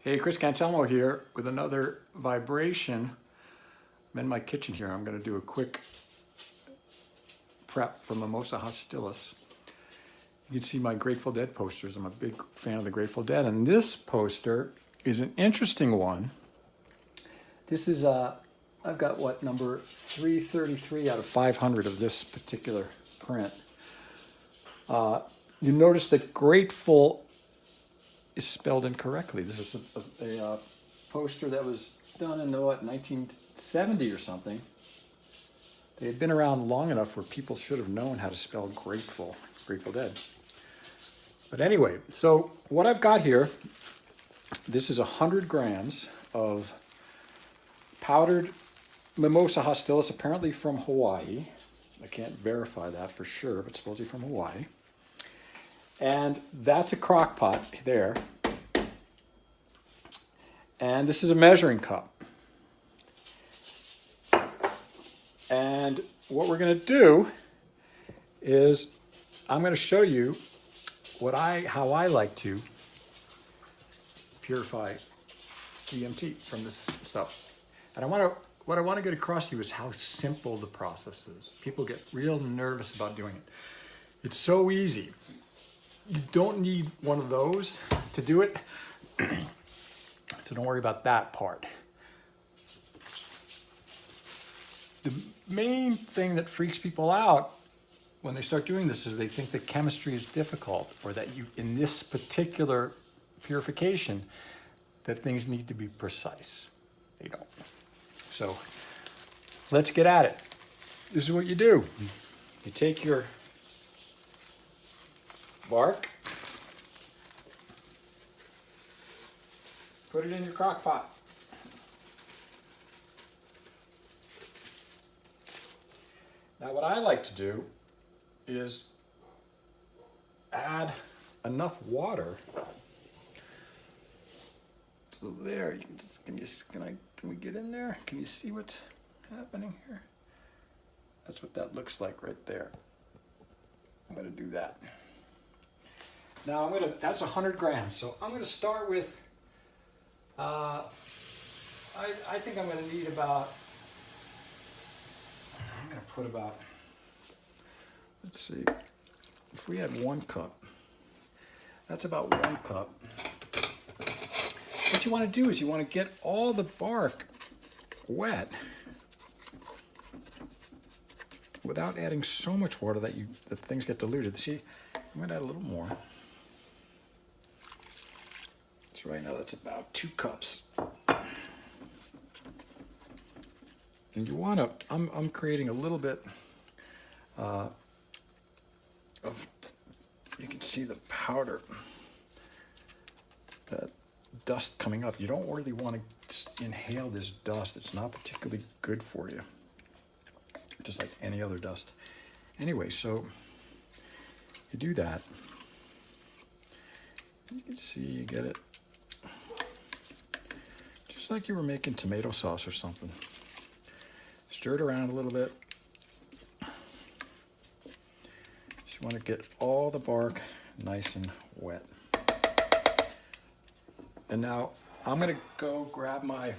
Hey, Chris Cantelmo here with another vibration. I'm in my kitchen here. I'm going to do a quick prep for Mimosa Hostilis. You can see my Grateful Dead posters. I'm a big fan of the Grateful Dead. And this poster is an interesting one. This is, I've got what, number 333 out of 500 of this particular print. You notice that Grateful is spelled incorrectly. This is a poster that was done in, what, 1970 or something. They had been around long enough where people should have known how to spell Grateful Dead. But anyway, so what I've got here, this is 100 grams of powdered Mimosa Hostilis, apparently from Hawaii. I can't verify that for sure, but supposedly from Hawaii. And that's a crock pot there. And this is a measuring cup. And what we're going to do is I'm going to show you how I like to purify DMT from this stuff. And what I want to get across to you is how simple the process is. People get real nervous about doing it. It's so easy. You don't need one of those to do it, so don't worry about that part. The main thing that freaks people out when they start doing this is they think that chemistry is difficult, or that in this particular purification, that things need to be precise. They don't. So let's get at it. This is what you do. You take your bark, put it in your crock pot. Now what I like to do is add enough water. So there, you can we get in there? Can you see what's happening here? That's what that looks like right there. I'm gonna do that. Now that's 100 grams. So I'm gonna start with, I think I'm gonna need about, I'm gonna put about, let's see, if we had 1 cup, that's about 1 cup. What you wanna do is you wanna get all the bark wet without adding so much water that things get diluted. See, I'm gonna add a little more. So right now that's about 2 cups. And you want to, I'm creating a little bit of, you can see the powder, that dust coming up. You don't really want to inhale this dust. It's not particularly good for you, just like any other dust. Anyway, so you do that. You can see, you get it. Just like you were making tomato sauce or something. Stir it around a little bit. Just want to get all the bark nice and wet. And now I'm gonna go grab my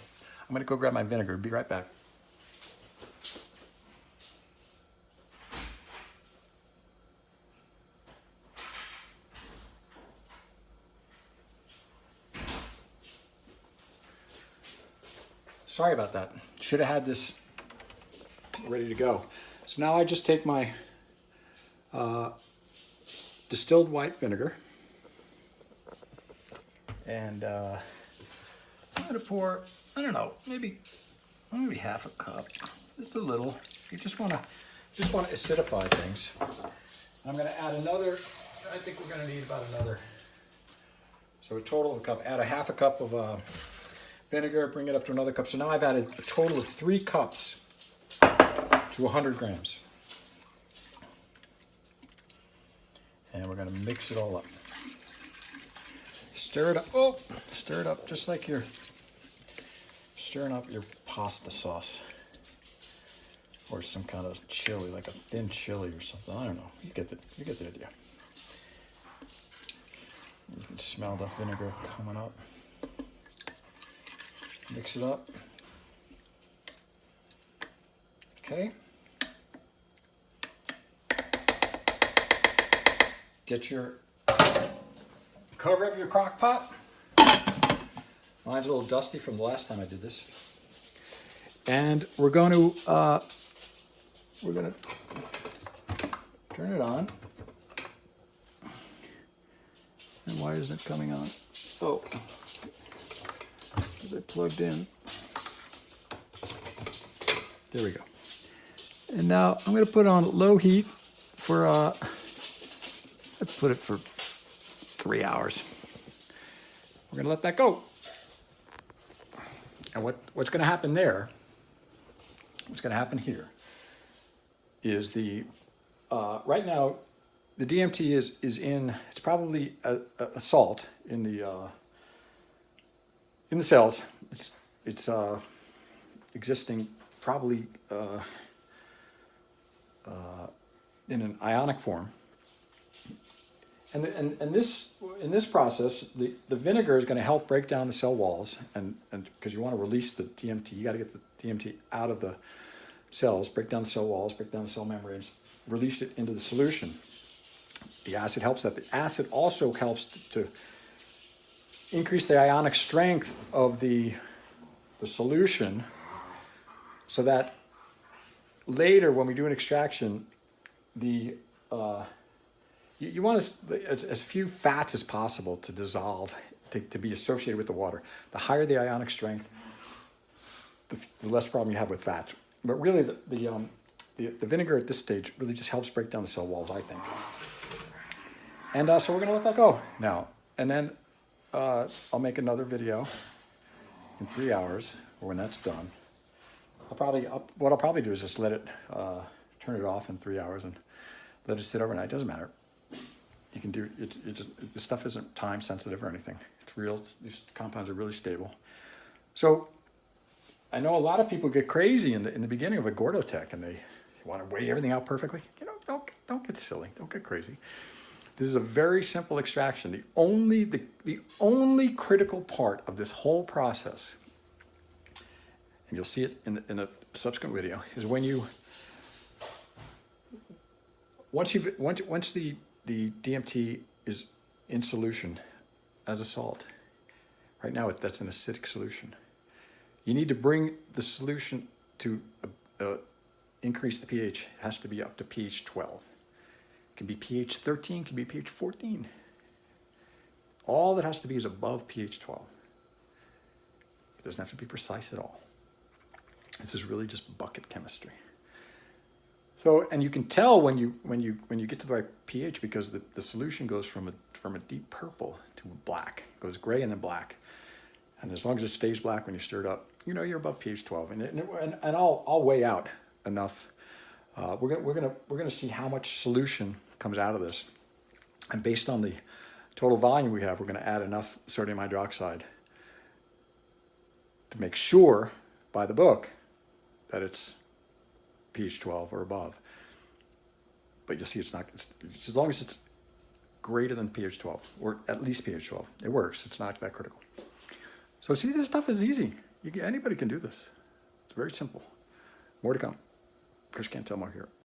vinegar. Be right back. Sorry about that. Should have had this ready to go. So now I just take my distilled white vinegar, and I'm gonna pour, I don't know, maybe half a cup, just a little. You just wanna acidify things. I'm gonna add another, I think we're gonna need about another, so a total of a cup. Add a half a cup of vinegar, bring it up to another cup. So now I've added a total of 3 cups to 100 grams. And we're gonna mix it all up. Stir it up, stir it up just like you're stirring up your pasta sauce. Or some kind of chili, like a thin chili or something. I don't know, you get the idea. You can smell the vinegar coming up. Mix it up. Okay. Get your cover of your crock pot. Mine's a little dusty from the last time I did this. And we're going to turn it on. And why isn't it coming on? Oh, is it plugged in? There we go. And now I'm going to put on low heat for, I put it for 3 hours. We're going to let that go. And what's going to happen there, what's going to happen here, is right now, the DMT is in, it's probably a salt in the cells. It's existing probably in an ionic form. And in this process, the vinegar is going to help break down the cell walls, and because you want to release the DMT, you got to get the DMT out of the cells, break down the cell walls, break down the cell membranes, release it into the solution. The acid helps that. The acid also helps to increase the ionic strength of the solution, so that later when we do an extraction, you want as few fats as possible to dissolve, to be associated with the water. The higher the ionic strength, the less problem you have with fat. But really, the vinegar at this stage really just helps break down the cell walls, I think. And so we're going to let that go now. And then I'll make another video in 3 hours, or when that's done. What I'll probably do is just let it, turn it off in 3 hours and let it sit overnight. It doesn't matter. You can do it. This stuff isn't time sensitive or anything. It's real. These compounds are really stable. So I know a lot of people get crazy in the beginning of a Gordotech, and they want to weigh everything out perfectly. You know, don't get silly. Don't get crazy. This is a very simple extraction. The only critical part of this whole process, and you'll see it in a subsequent video, is when once the DMT is in solution as a salt. Right now that's an acidic solution. You need to bring the solution to increase the pH. It has to be up to pH 12. It can be pH 13, it can be pH 14. All that has to be is above pH 12. It doesn't have to be precise at all. This is really just bucket chemistry. So, and you can tell when you get to the right pH, because the solution goes from a deep purple to black. It goes gray and then black. And as long as it stays black when you stir it up, you know you're above pH 12. And I'll weigh out enough. We're gonna see how much solution comes out of this, and based on the total volume we have, we're gonna add enough sodium hydroxide to make sure by the book that it's pH 12 or above. But you'll see it's as long as it's greater than pH 12, or at least pH 12, it works. It's not that critical. So see, this stuff is easy. Anybody can do this. It's very simple. More to come. Chris Cantelmo here.